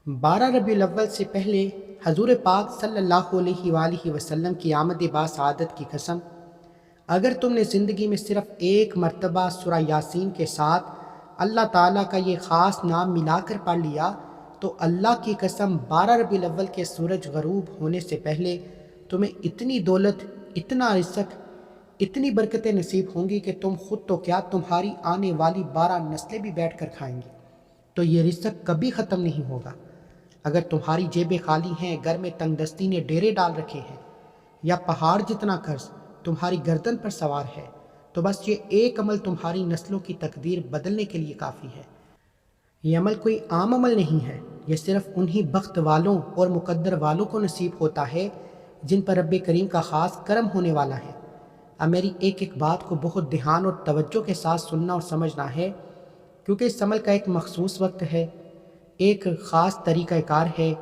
12 ربیع الاول سے پہلے حضور پاک صلی اللہ علیہ وآلہ وسلم کی آمد باسعادت کی قسم، اگر تم نے زندگی میں صرف ایک مرتبہ سورہ یاسین کے ساتھ اللہ تعالیٰ کا یہ خاص نام ملا کر پڑھ لیا تو اللہ کی قسم 12 ربیع الاول کے سورج غروب ہونے سے پہلے تمہیں اتنی دولت، اتنا رزق، اتنی برکتیں نصیب ہوں گی کہ تم خود تو کیا، تمہاری آنے والی 12 نسلیں بھی بیٹھ کر کھائیں گی تو یہ رزق کبھی ختم نہیں ہوگا۔ اگر تمہاری جیبیں خالی ہیں، گھر میں تنگ دستی نے ڈیرے ڈال رکھے ہیں، یا پہاڑ جتنا قرض تمہاری گردن پر سوار ہے، تو بس یہ ایک عمل تمہاری نسلوں کی تقدیر بدلنے کے لیے کافی ہے۔ یہ عمل کوئی عام عمل نہیں ہے، یہ صرف انہی بخت والوں اور مقدر والوں کو نصیب ہوتا ہے جن پر رب کریم کا خاص کرم ہونے والا ہے۔ اب میری ایک ایک بات کو بہت دھیان اور توجہ کے ساتھ سننا اور سمجھنا ہے، کیونکہ اس عمل کا ایک مخصوص وقت ہے، ایک خاص طریقہ کار ہے،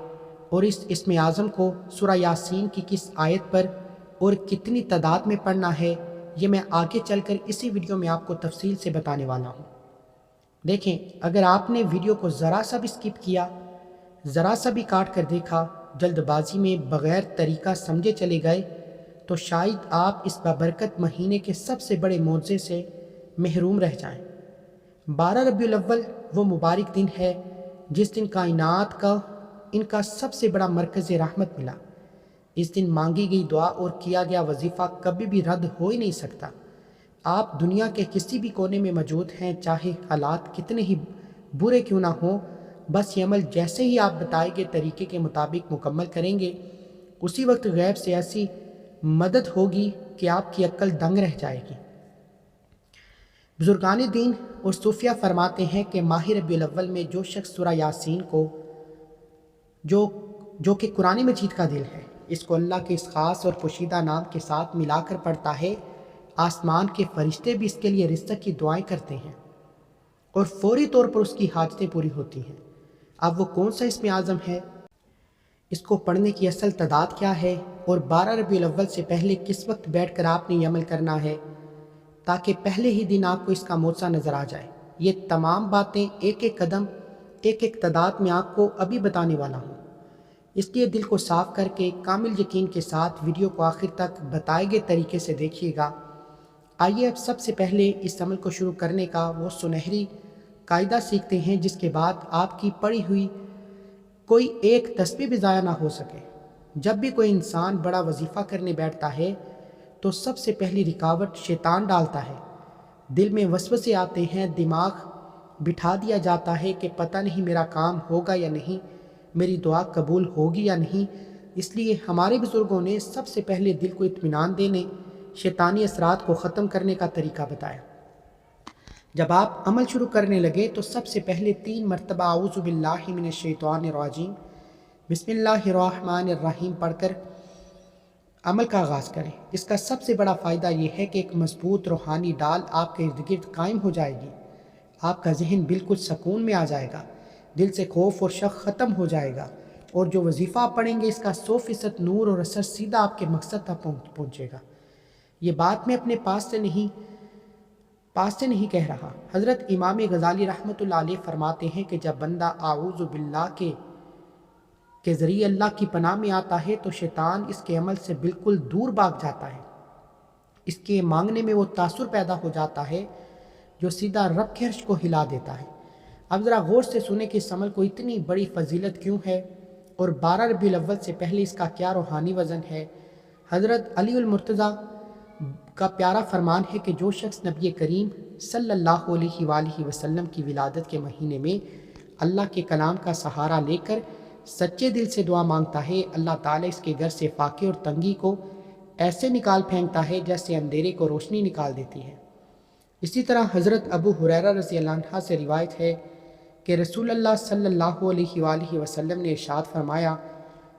اور اس اسم اعظم کو سورہ یاسین کی کس آیت پر اور کتنی تعداد میں پڑھنا ہے، یہ میں آگے چل کر اسی ویڈیو میں آپ کو تفصیل سے بتانے والا ہوں۔ دیکھیں، اگر آپ نے ویڈیو کو ذرا سا بھی سکپ کیا، ذرا سا بھی کاٹ کر دیکھا، جلد بازی میں بغیر طریقہ سمجھے چلے گئے، تو شاید آپ اس بابرکت مہینے کے سب سے بڑے معجزے سے محروم رہ جائیں۔ 12 ربیع الاول وہ مبارک دن ہے جس دن کائنات کا ان کا سب سے بڑا مرکز رحمت ملا۔ اس دن مانگی گئی دعا اور کیا گیا وظیفہ کبھی بھی رد ہو ہی نہیں سکتا۔ آپ دنیا کے کسی بھی کونے میں موجود ہیں، چاہے حالات کتنے ہی برے کیوں نہ ہوں، بس یہ عمل جیسے ہی آپ بتائے گئے طریقے کے مطابق مکمل کریں گے، اسی وقت غیب سے ایسی مدد ہوگی کہ آپ کی عقل دنگ رہ جائے گی۔ بزرگان دین اور صوفیہ فرماتے ہیں کہ ماہ ربیع الاول میں جو شخص سورہ یاسین کو جو کہ قرآن مجید کا دل ہے، اس کو اللہ کے اس خاص اور پوشیدہ نام کے ساتھ ملا کر پڑھتا ہے، آسمان کے فرشتے بھی اس کے لیے رزق کی دعائیں کرتے ہیں اور فوری طور پر اس کی حاجتیں پوری ہوتی ہیں۔ اب وہ کون سا اسم اعظم ہے، اس کو پڑھنے کی اصل تعداد کیا ہے، اور 12 ربیع الاول سے پہلے کس وقت بیٹھ کر آپ نے یہ عمل کرنا ہے تاکہ پہلے ہی دن آپ کو اس کا معجزہ نظر آ جائے، یہ تمام باتیں ایک ایک قدم، ایک ایک تعداد میں آپ کو ابھی بتانے والا ہوں۔ اس لیے دل کو صاف کر کے کامل یقین کے ساتھ ویڈیو کو آخر تک بتائے گئے طریقے سے دیکھیے گا۔ آئیے اب سب سے پہلے اس عمل کو شروع کرنے کا وہ سنہری قاعدہ سیکھتے ہیں جس کے بعد آپ کی پڑھی ہوئی کوئی ایک تسبیح بھی ضائع نہ ہو سکے۔ جب بھی کوئی انسان بڑا وظیفہ کرنے بیٹھتا ہے تو سب سے پہلی رکاوٹ شیطان ڈالتا ہے، دل میں وسوسے آتے ہیں، دماغ بٹھا دیا جاتا ہے کہ پتہ نہیں میرا کام ہوگا یا نہیں، میری دعا قبول ہوگی یا نہیں۔ اس لیے ہمارے بزرگوں نے سب سے پہلے دل کو اطمینان دینے، شیطانی اثرات کو ختم کرنے کا طریقہ بتایا۔ جب آپ عمل شروع کرنے لگے تو سب سے پہلے 3 مرتبہ اعوذ باللہ من الشیطان الرجیم، بسم اللہ الرحمن الرحیم پڑھ کر عمل کا آغاز کریں۔ اس کا سب سے بڑا فائدہ یہ ہے کہ ایک مضبوط روحانی ڈال آپ کے ارد گرد قائم ہو جائے گی، آپ کا ذہن بالکل سکون میں آ جائے گا، دل سے خوف اور شک ختم ہو جائے گا، اور جو وظیفہ آپ پڑھیں گے اس کا 100% نور اور اثر سیدھا آپ کے مقصد تک پہنچے گا۔ یہ بات میں اپنے پاس سے نہیں کہہ رہا۔ حضرت امام غزالی رحمۃ اللہ علیہ فرماتے ہیں کہ جب بندہ اعوذ باللہ کے ذریعے اللہ کی پناہ میں آتا ہے تو شیطان اس کے عمل سے بالکل دور بھاگ جاتا ہے، اس کے مانگنے میں وہ تاثر پیدا ہو جاتا ہے جو سیدھا رب کے عرش کو ہلا دیتا ہے۔ اب ذرا غور سے سنیں کہ اس عمل کو اتنی بڑی فضیلت کیوں ہے اور 12 ربیع الاول سے پہلے اس کا کیا روحانی وزن ہے۔ حضرت علی المرتضیٰ کا پیارا فرمان ہے کہ جو شخص نبی کریم صلی اللہ علیہ وآلہ وسلم کی ولادت کے مہینے میں اللہ کے کلام کا سہارا لے کر سچے دل سے دعا مانگتا ہے، اللہ تعالیٰ اس کے گھر سے فاقے اور تنگی کو ایسے نکال پھینکتا ہے جیسے اندھیرے کو روشنی نکال دیتی ہے۔ اسی طرح حضرت ابو ہریرہ رضی اللہ عنہ سے روایت ہے کہ رسول اللہ صلی اللہ علیہ وآلہ وسلم نے ارشاد فرمایا،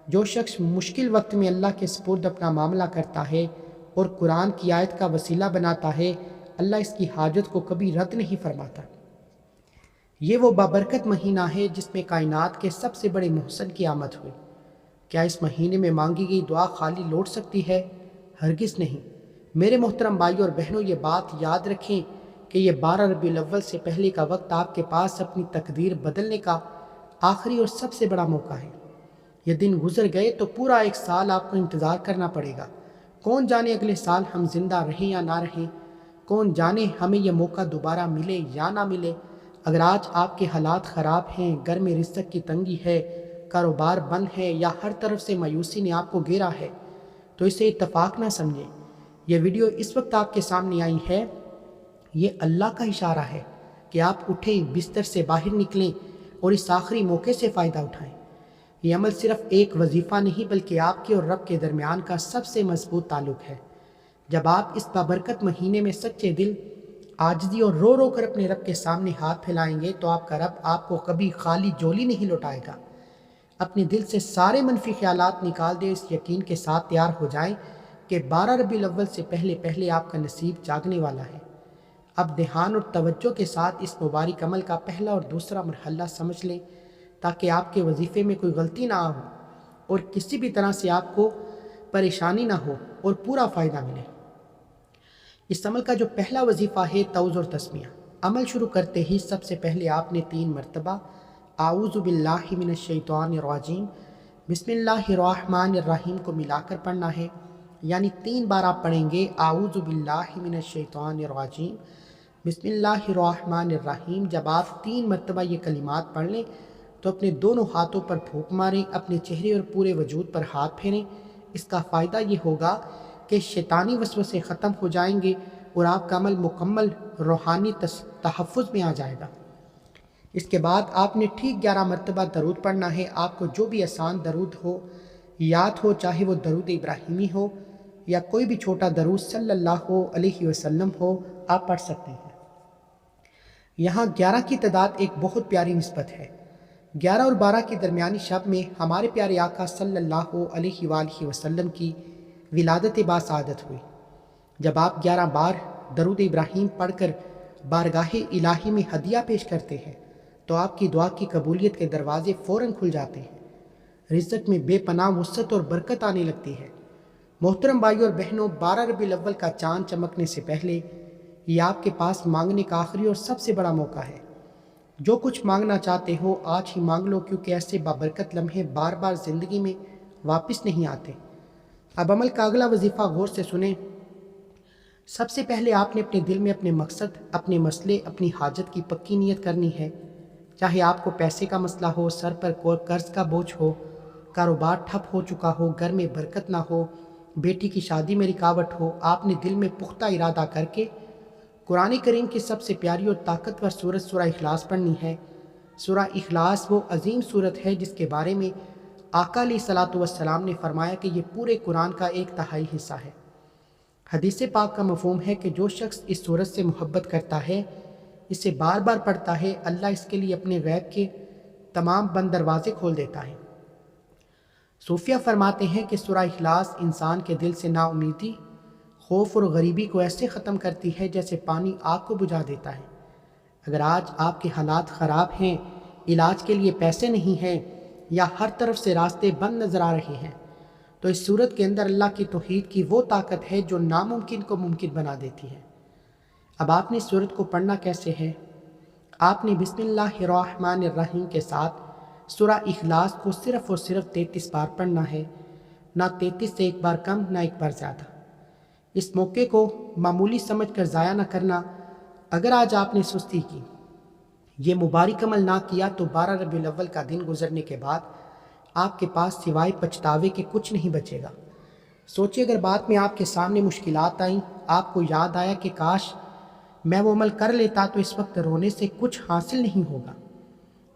جو شخص مشکل وقت میں اللہ کے سپرد اپنا معاملہ کرتا ہے اور قرآن کی آیت کا وسیلہ بناتا ہے، اللہ اس کی حاجت کو کبھی رد نہیں فرماتا۔ یہ وہ بابرکت مہینہ ہے جس میں کائنات کے سب سے بڑے محسن کی آمد ہوئی۔ کیا اس مہینے میں مانگی گئی دعا خالی لوٹ سکتی ہے؟ ہرگز نہیں۔ میرے محترم بھائیوں اور بہنوں، یہ بات یاد رکھیں کہ یہ 12 ربیع الاول سے پہلے کا وقت آپ کے پاس اپنی تقدیر بدلنے کا، آخری اور سب سے بڑا موقع ہے۔ یہ دن گزر گئے تو پورا 1 سال آپ کو انتظار کرنا پڑے گا۔ کون جانے اگلے سال ہم زندہ رہیں یا نہ رہیں، کون جانے ہمیں یہ موقع دوبارہ ملے یا نہ ملے۔ اگر آج آپ کے حالات خراب ہیں، گھر میں رزق کی تنگی ہے، کاروبار بند ہے یا ہر طرف سے مایوسی نے آپ کو گھیرا ہے، تو اسے اتفاق نہ سمجھیں۔ یہ ویڈیو اس وقت آپ کے سامنے آئی ہے، یہ اللہ کا اشارہ ہے کہ آپ اٹھیں، بستر سے باہر نکلیں اور اس آخری موقع سے فائدہ اٹھائیں۔ یہ عمل صرف ایک وظیفہ نہیں بلکہ آپ کے اور رب کے درمیان کا سب سے مضبوط تعلق ہے۔ جب آپ اس بابرکت مہینے میں سچے دل، عاجزی اور رو رو کر اپنے رب کے سامنے ہاتھ پھیلائیں گے تو آپ کا رب آپ کو کبھی خالی جولی نہیں لوٹائے گا۔ اپنے دل سے سارے منفی خیالات نکال دیں، اس یقین کے ساتھ تیار ہو جائیں کہ 12 ربیع الاول سے پہلے آپ کا نصیب جاگنے والا ہے۔ اب دھیان اور توجہ کے ساتھ اس مبارک عمل کا پہلا اور دوسرا مرحلہ سمجھ لیں تاکہ آپ کے وظیفے میں کوئی غلطی نہ ہو اور کسی بھی طرح سے آپ کو پریشانی نہ ہو اور پورا فائدہ ملے۔ اس عمل کا جو پہلا وظیفہ ہے تعوذ اور تسمیہ۔ عمل شروع کرتے ہی سب سے پہلے آپ نے 3 مرتبہ اعوذ باللہ من الشیطان الرجیم بسم اللہ الرحمن الرحیم کو ملا کر پڑھنا ہے، یعنی 3 بار آپ پڑھیں گے اعوذ باللہ من الشیطان الرجیم بسم اللہ الرحمن الرحیم۔ جب آپ 3 مرتبہ یہ کلمات پڑھ لیں تو اپنے دونوں ہاتھوں پر پھونک ماریں، اپنے چہرے اور پورے وجود پر ہاتھ پھیریں۔ اس کا فائدہ یہ ہوگا کہ شیطانی وسوسے ختم ہو جائیں گے اور آپ کا عمل مکمل روحانی تحفظ میں آ جائے گا۔ اس کے بعد آپ نے ٹھیک 11 مرتبہ درود پڑھنا ہے۔ آپ کو جو بھی آسان درود ہو یاد ہو، چاہے وہ درود ابراہیمی ہو یا کوئی بھی چھوٹا درود صلی اللہ علیہ وسلم ہو، آپ پڑھ سکتے ہیں۔ یہاں 11 کی تعداد ایک بہت پیاری نسبت ہے۔ 11 اور 12 کی درمیانی شب میں ہمارے پیارے آقا صلی اللہ علیہ وآلہ وسلم کی ولادت باسعادت ہوئی۔ جب آپ 11 بار درود ابراہیم پڑھ کر بارگاہ الہی میں ہدیہ پیش کرتے ہیں تو آپ کی دعا کی قبولیت کے دروازے فوراً کھل جاتے ہیں، رزق میں بے پناہ وسعت اور برکت آنے لگتی ہے۔ محترم بھائیو اور بہنوں، 12 ربیع الاول کا چاند چمکنے سے پہلے یہ آپ کے پاس مانگنے کا آخری اور سب سے بڑا موقع ہے۔ جو کچھ مانگنا چاہتے ہو آج ہی مانگ لو، کیونکہ ایسے بابرکت لمحے بار بار زندگی میں واپس نہیں آتے۔ اب عمل کا اگلا وظیفہ غور سے سنیں۔ سب سے پہلے آپ نے اپنے دل میں اپنے مقصد، اپنے مسئلے، اپنی حاجت کی پکی نیت کرنی ہے۔ چاہے آپ کو پیسے کا مسئلہ ہو، سر پر قرض کا بوجھ ہو، کاروبار ٹھپ ہو چکا ہو، گھر میں برکت نہ ہو، بیٹی کی شادی میں رکاوٹ ہو، آپ نے دل میں پختہ ارادہ کر کے قرآن کریم کی سب سے پیاری اور طاقتور سورت سورہ اخلاص پڑھنی ہے۔ سورہ اخلاص وہ عظیم سورت ہے جس کے بارے میں آقا علیہ الصلوۃ والسلام نے فرمایا کہ یہ پورے قرآن کا 1/3 حصہ ہے۔ حدیث پاک کا مفہوم ہے کہ جو شخص اس سورت سے محبت کرتا ہے، اسے بار بار پڑھتا ہے، اللہ اس کے لیے اپنے غیب کے تمام بند دروازے کھول دیتا ہے۔ صوفیہ فرماتے ہیں کہ سورہ اخلاص انسان کے دل سے نا امیدی، خوف اور غریبی کو ایسے ختم کرتی ہے جیسے پانی آگ کو بجھا دیتا ہے۔ اگر آج آپ کے حالات خراب ہیں، علاج کے لیے پیسے نہیں ہیں یا ہر طرف سے راستے بند نظر آ رہے ہیں، تو اس صورت کے اندر اللہ کی توحید کی وہ طاقت ہے جو ناممکن کو ممکن بنا دیتی ہے۔ اب آپ نے اس صورت کو پڑھنا کیسے ہے؟ آپ نے بسم اللہ الرحمن الرحیم کے ساتھ سورہ اخلاص کو صرف اور صرف 33 بار پڑھنا ہے، نہ 33 سے ایک بار کم، نہ ایک بار زیادہ۔ اس موقع کو معمولی سمجھ کر ضائع نہ کرنا۔ اگر آج آپ نے سستی کی، یہ مبارک عمل نہ کیا، تو 12 ربیع الاول کا دن گزرنے کے بعد آپ کے پاس سوائے پچھتاوے کے کچھ نہیں بچے گا۔ سوچیے اگر بعد میں آپ کے سامنے مشکلات آئیں، آپ کو یاد آیا کہ کاش میں وہ عمل کر لیتا، تو اس وقت رونے سے کچھ حاصل نہیں ہوگا۔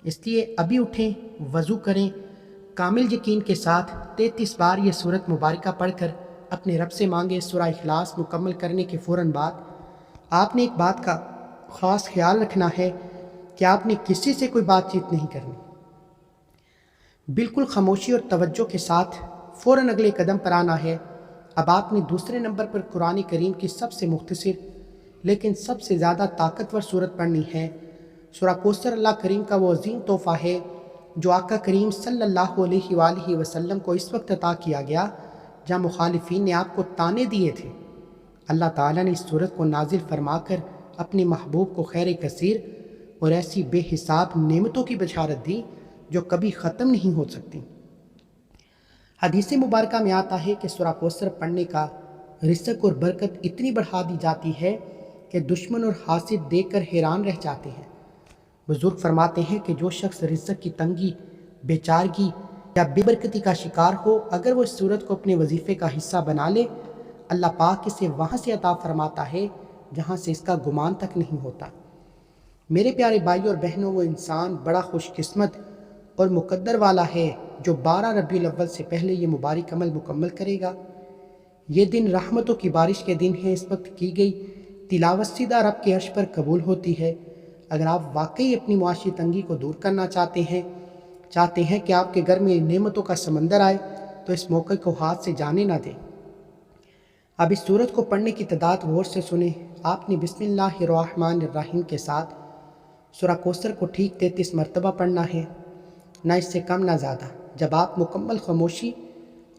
اس لیے ابھی اٹھیں، وضو کریں، کامل یقین کے ساتھ 33 بار یہ سورت مبارکہ پڑھ کر اپنے رب سے مانگے۔ سورہ اخلاص مکمل کرنے کے فوراً بعد آپ نے ایک بات کا خاص خیال رکھنا ہے کہ آپ نے کسی سے کوئی بات چیت نہیں کرنی۔ بالکل خاموشی اور توجہ کے ساتھ فوراً اگلے قدم پر آنا ہے۔ اب آپ نے دوسرے نمبر پر قرآن کریم کی سب سے مختصر لیکن سب سے زیادہ طاقتور سورت پڑھنی ہے۔ سورہ کوثر اللہ کریم کا وہ عظیم تحفہ ہے جو آقا کریم صلی اللہ علیہ وآلہ وسلم کو اس وقت عطا کیا گیا جہاں مخالفین نے آپ کو طعنے دیے تھے۔ اللہ تعالیٰ نے اس سورت کو نازل فرما کر اپنے محبوب کو خیر کثیر اور ایسی بے حساب نعمتوں کی بشارت دی جو کبھی ختم نہیں ہو سکتی۔ حدیث مبارکہ میں آتا ہے کہ سورہ کوثر پڑھنے کا رزق اور برکت اتنی بڑھا دی جاتی ہے کہ دشمن اور حاسد دیکھ کر حیران رہ جاتے ہیں۔ بزرگ فرماتے ہیں کہ جو شخص رزق کی تنگی، بیچارگی یا بے برکتی کا شکار ہو، اگر وہ اس صورت کو اپنے وظیفے کا حصہ بنا لے، اللہ پاک اسے وہاں سے عطا فرماتا ہے جہاں سے اس کا گمان تک نہیں ہوتا۔ میرے پیارے بھائیوں اور بہنوں، وہ انسان بڑا خوش قسمت اور مقدر والا ہے جو 12 ربیع الاول سے پہلے یہ مبارک عمل مکمل کرے گا۔ یہ دن رحمتوں کی بارش کے دن ہے۔ اس وقت کی گئی تلاوت سیدھا رب کے عرش پر قبول ہوتی ہے۔ اگر آپ واقعی اپنی معاشی تنگی کو دور کرنا چاہتے ہیں کہ آپ کے گھر میں نعمتوں کا سمندر آئے، تو اس موقع کو ہاتھ سے جانے نہ دیں۔ اب اس سورت کو پڑھنے کی تعداد غور سے سنیں۔ آپ نے بسم اللہ الرحمن الرحیم کے ساتھ سورہ کوثر کو ٹھیک 33 مرتبہ پڑھنا ہے، نہ اس سے کم نہ زیادہ۔ جب آپ مکمل خاموشی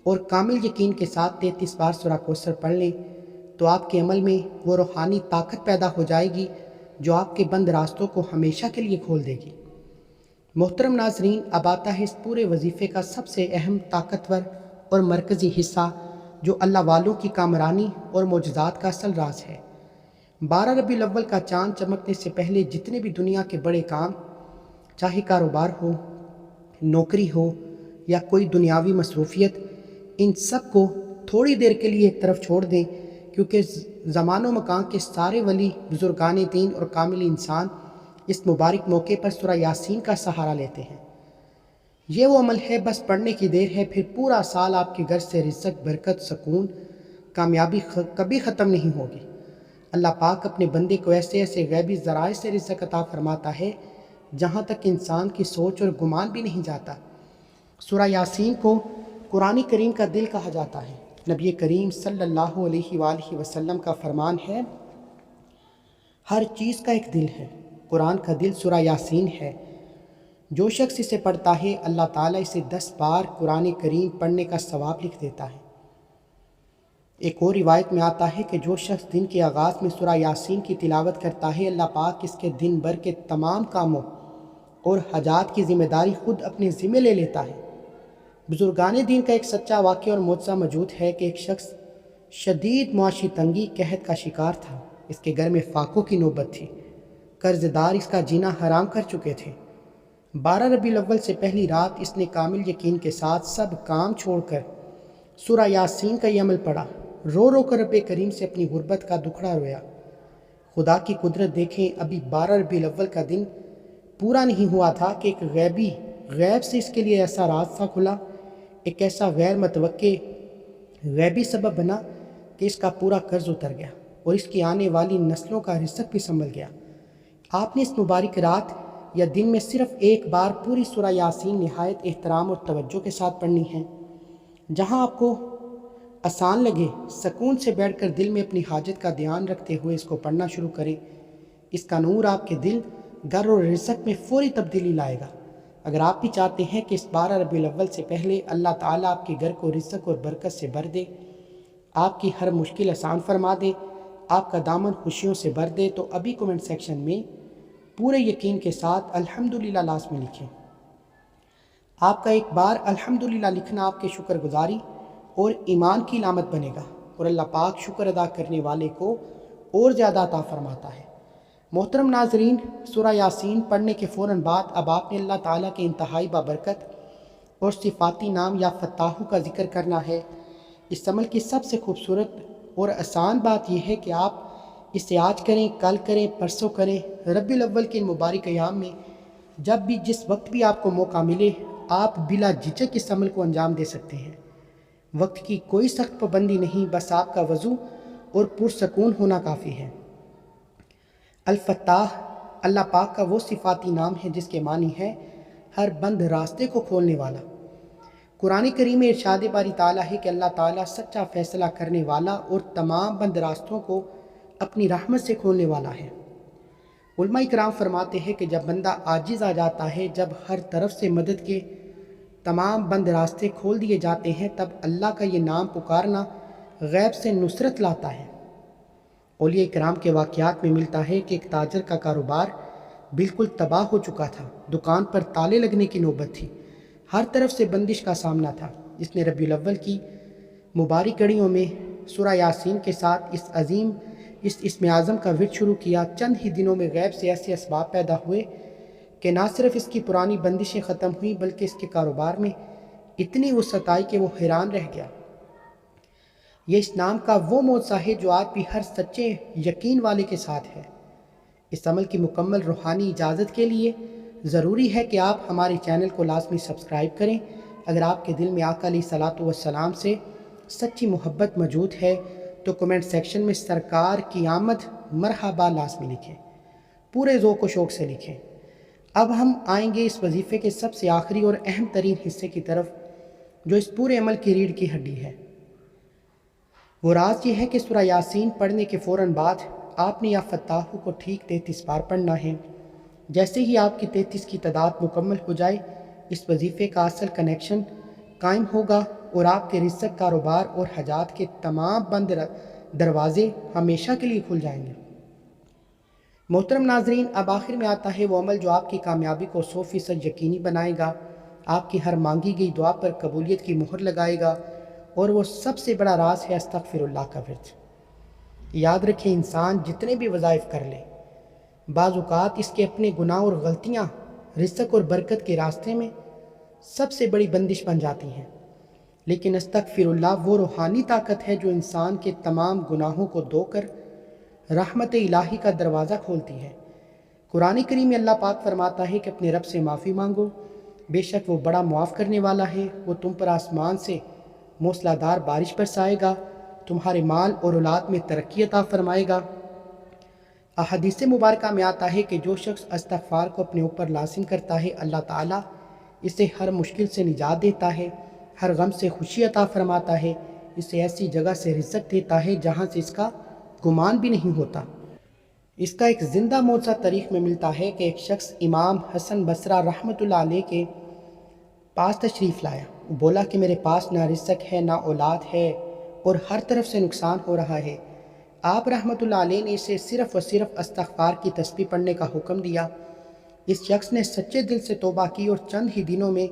اور کامل یقین کے ساتھ 33 بار سورہ کوثر پڑھ لیں تو آپ کے عمل میں وہ روحانی طاقت پیدا ہو جائے گی جو آپ کے بند راستوں کو ہمیشہ کے لیے کھول دے گی۔ محترم ناظرین، اب آتا ہے اس پورے وظیفے کا سب سے اہم، طاقتور اور مرکزی حصہ جو اللہ والوں کی کامرانی اور معجزات کا اصل راز ہے۔ 12 ربیع الاول کا چاند چمکنے سے پہلے جتنے بھی دنیا کے بڑے کام، چاہے کاروبار ہو، نوکری ہو یا کوئی دنیاوی مصروفیت، ان سب کو تھوڑی دیر کے لیے ایک طرف چھوڑ دیں، کیونکہ زمان و مکان کے سارے ولی، بزرگان دین اور کامل انسان اس مبارک موقع پر سورہ یاسین کا سہارا لیتے ہیں۔ یہ وہ عمل ہے، بس پڑھنے کی دیر ہے، پھر پورا سال آپ کے گھر سے رزق، برکت، سکون، کامیابی کبھی ختم نہیں ہوگی۔ اللہ پاک اپنے بندے کو ایسے غیبی ذرائع سے رزق عطا فرماتا ہے جہاں تک انسان کی سوچ اور گمان بھی نہیں جاتا۔ سورہ یاسین کو قرآن کریم کا دل کہا جاتا ہے۔ نبی کریم صلی اللہ علیہ وآلہ وسلم کا فرمان ہے، ہر چیز کا ایک دل ہے، قرآن کا دل سورہ یاسین ہے۔ جو شخص اسے پڑھتا ہے، اللہ تعالیٰ اسے 10 بار قرآن کریم پڑھنے کا ثواب لکھ دیتا ہے۔ ایک اور روایت میں آتا ہے کہ جو شخص دن کے آغاز میں سورہ یاسین کی تلاوت کرتا ہے، اللہ پاک اس کے دن بھر کے تمام کاموں اور حاجات کی ذمہ داری خود اپنے ذمہ لے لیتا ہے۔ بزرگان دین کا ایک سچا واقعہ اور معجزہ موجود ہے کہ ایک شخص شدید معاشی تنگی، قحط کا شکار تھا۔ اس کے گھر میں فاقوں کی نوبت تھی، قرض دار اس کا جینا حرام کر چکے تھے۔ 12 ربیع الاول سے پہلی رات اس نے کامل یقین کے ساتھ سب کام چھوڑ کر سورہ یاسین کا یہ عمل پڑھا، رو رو کر رب کریم سے اپنی غربت کا دکھڑا رویا۔ خدا کی قدرت دیکھیں، ابھی 12 ربیع الاول کا دن پورا نہیں ہوا تھا کہ ایک غیب سے اس کے لیے ایسا راستہ کھلا، ایک ایسا غیر متوقع غیبی سبب بنا کہ اس کا پورا قرض اتر گیا اور اس کی آنے والی نسلوں کا رزق بھی سنبھل گیا۔ آپ نے اس مبارک رات یا دن میں صرف ایک بار پوری سورہ یاسین نہایت احترام اور توجہ کے ساتھ پڑھنی ہے۔ جہاں آپ کو آسان لگے، سکون سے بیٹھ کر دل میں اپنی حاجت کا دھیان رکھتے ہوئے اس کو پڑھنا شروع کریں۔ اس کا نور آپ کے دل، گھر اور رزق میں فوری تبدیلی لائے گا۔ اگر آپ بھی چاہتے ہیں کہ اس 12 ربیع الاول سے پہلے اللہ تعالیٰ آپ کے گھر کو رزق اور برکت سے بھر دے، آپ کی ہر مشکل آسان فرما دے، آپ کا دامن خوشیوں سے بھر دے، تو ابھی کومنٹ سیکشن میں پورے یقین کے ساتھ الحمدللہ لازمی لکھیں۔ آپ کا ایک بار الحمدللہ لکھنا آپ کے شکر گزاری اور ایمان کی علامت بنے گا، اور اللہ پاک شکر ادا کرنے والے کو اور زیادہ عطا فرماتا ہے۔ محترم ناظرین، سورہ یاسین پڑھنے کے فوراً بعد اب آپ نے اللہ تعالیٰ کے انتہائی بابرکت اور صفاتی نام یا فتاحوں کا ذکر کرنا ہے۔ اس عمل کی سب سے خوبصورت اور آسان بات یہ ہے کہ آپ اسے آج کریں، کل کریں، پرسوں کریں، ربیع الاول کے ان مبارک ایام میں جب بھی جس وقت بھی آپ کو موقع ملے، آپ بلا جھجک اس عمل کو انجام دے سکتے ہیں۔ وقت کی کوئی سخت پابندی نہیں، بس آپ کا وضو اور پرسکون ہونا کافی ہے۔ الفتاح اللہ پاک کا وہ صفاتی نام ہے جس کے معنی ہے ہر بند راستے کو کھولنے والا۔ قرآن کریم میں ارشاد باری تعالیٰ ہے کہ اللہ تعالیٰ سچا فیصلہ کرنے والا اور تمام بند راستوں کو اپنی رحمت سے کھولنے والا ہے۔ علماء کرام فرماتے ہیں کہ جب بندہ عاجز آ جاتا ہے، جب ہر طرف سے مدد کے تمام بند راستے کھول دیے جاتے ہیں، تب اللہ کا یہ نام پکارنا غیب سے نصرت لاتا ہے۔ اولیاء کرام کے واقعات میں ملتا ہے کہ ایک تاجر کا کاروبار بالکل تباہ ہو چکا تھا۔ دکان پر تالے لگنے کی نوبت تھی، ہر طرف سے بندش کا سامنا تھا۔ جس نے ربیع الاول کی مبارک کڑیوں میں سورہ یاسین کے ساتھ اس اسم اعظم کا ورد شروع کیا، چند ہی دنوں میں غیب سے ایسے اسباب پیدا ہوئے کہ نہ صرف اس کی پرانی بندشیں ختم ہوئیں بلکہ اس کے کاروبار میں اتنی وسعت آئی کہ وہ حیران رہ گیا۔ یہ اس نام کا وہ معجزہ ہے جو آج بھی ہر سچے یقین والے کے ساتھ ہے۔ اس عمل کی مکمل روحانی اجازت کے لیے ضروری ہے کہ آپ ہمارے چینل کو لازمی سبسکرائب کریں۔ اگر آپ کے دل میں آقا علیہ الصلوۃ والسلام سے سچی محبت موجود ہے تو کمنٹ سیکشن میں سرکار کی آمد مرحبا لازمی لکھیں، پورے ذوق و شوق سے لکھیں۔ اب ہم آئیں گے اس وظیفے کے سب سے آخری اور اہم ترین حصے کی طرف، جو اس پورے عمل کی ریڑھ کی ہڈی ہے۔ وہ راز یہ ہے کہ سورہ یاسین پڑھنے کے فوراً بعد آپ نے یا فتاحو کو ٹھیک 33 بار پڑھنا ہے۔ جیسے ہی آپ کی 33 کی تعداد مکمل ہو جائے، اس وظیفے کا اصل کنیکشن قائم ہوگا اور آپ کے رزق، کاروبار اور حاجات کے تمام بند دروازے ہمیشہ کے لیے کھل جائیں گے۔ محترم ناظرین، اب آخر میں آتا ہے وہ عمل جو آپ کی کامیابی کو 100% یقینی بنائے گا، آپ کی ہر مانگی گئی دعا پر قبولیت کی مہر لگائے گا، اور وہ سب سے بڑا راز ہے استغفر اللہ کا ورد۔ یاد رکھیں، انسان جتنے بھی وظائف کر لے، بعض اوقات اس کے اپنے گناہ اور غلطیاں رزق اور برکت کے راستے میں سب سے بڑی بندش بن جاتی ہیں، لیکن استغفر اللہ وہ روحانی طاقت ہے جو انسان کے تمام گناہوں کو دھو کر رحمت الہی کا دروازہ کھولتی ہے۔ قرآن کریم میں اللہ پاک فرماتا ہے کہ اپنے رب سے معافی مانگو، بے شک وہ بڑا معاف کرنے والا ہے، وہ تم پر آسمان سے موسلادھار بارش برسائے گا، تمہارے مال اور اولاد میں ترقی عطا فرمائے گا۔ احادیث مبارکہ میں آتا ہے کہ جو شخص استغفار کو اپنے اوپر لازم کرتا ہے، اللہ تعالیٰ اسے ہر مشکل سے نجات دیتا ہے، ہر غم سے خوشی عطا فرماتا ہے، اسے ایسی جگہ سے رزق دیتا ہے جہاں سے اس کا گمان بھی نہیں ہوتا۔ اس کا ایک زندہ معجزہ تاریخ میں ملتا ہے کہ ایک شخص امام حسن بصری رحمۃ اللہ علیہ کے پاس تشریف لایا۔ وہ بولا کہ میرے پاس نہ رزق ہے، نہ اولاد ہے، اور ہر طرف سے نقصان ہو رہا ہے۔ آپ رحمۃ اللہ علیہ نے اسے صرف و صرف استغفار کی تسبیح پڑھنے کا حکم دیا۔ اس شخص نے سچے دل سے توبہ کی اور چند ہی دنوں میں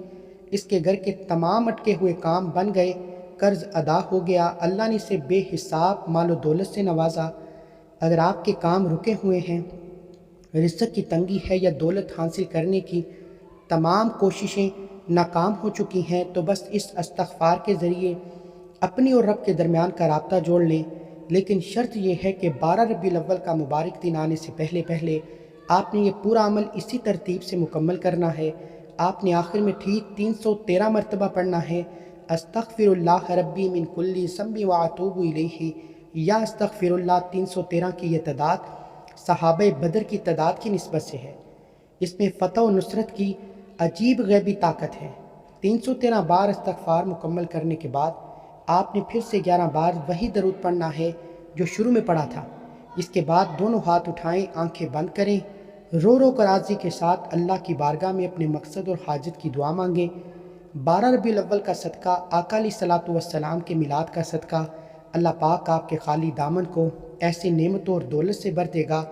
اس کے گھر کے تمام اٹکے ہوئے کام بن گئے، قرض ادا ہو گیا، اللہ نے اسے بے حساب مال و دولت سے نوازا۔ اگر آپ کے کام رکے ہوئے ہیں، رزق کی تنگی ہے یا دولت حاصل کرنے کی تمام کوششیں ناکام ہو چکی ہیں، تو بس اس استغفار کے ذریعے اپنی اور رب کے درمیان کا رابطہ جوڑ لیں۔ لیکن شرط یہ ہے کہ 12 ربیع الاول کا مبارک دن آنے سے پہلے آپ نے یہ پورا عمل اسی ترتیب سے مکمل کرنا ہے۔ آپ نے آخر میں ٹھیک 313 مرتبہ پڑھنا ہے، استغفر اللہ ربی من کل ذنب واتوب الیہ، یا استغفر اللہ۔ 313 کی یہ تعداد صحابہ بدر کی تعداد کی نسبت سے ہے۔ اس میں فتح و نصرت کی عجیب غیبی طاقت ہے۔ 313 بار استغفار مکمل کرنے کے بعد آپ نے پھر سے 11 بار وہی درود پڑھنا ہے جو شروع میں پڑھا تھا۔ اس کے بعد دونوں ہاتھ اٹھائیں، آنکھیں بند کریں، رو رو کر عاجزی کے ساتھ اللہ کی بارگاہ میں اپنے مقصد اور حاجت کی دعا مانگیں۔ 12 ربیع الاول کا صدقہ، آقا علیہ الصلوۃ والسلام کے میلاد کا صدقہ، اللہ پاک آپ کے خالی دامن کو ایسی نعمتوں اور دولت سے بھر دے گا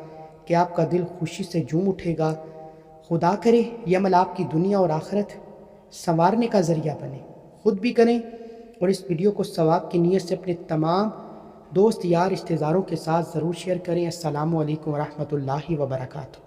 کہ آپ کا دل خوشی سے جھوم اٹھے گا۔ خدا کرے یہ عمل آپ کی دنیا اور آخرت سنوارنے کا ذریعہ بنے۔ خود بھی کریں اور اس ویڈیو کو ثواب کی نیت سے اپنے تمام دوست یار رشتہ داروں کے ساتھ ضرور شیئر کریں۔ السلام علیکم ورحمۃ اللہ وبرکاتہ۔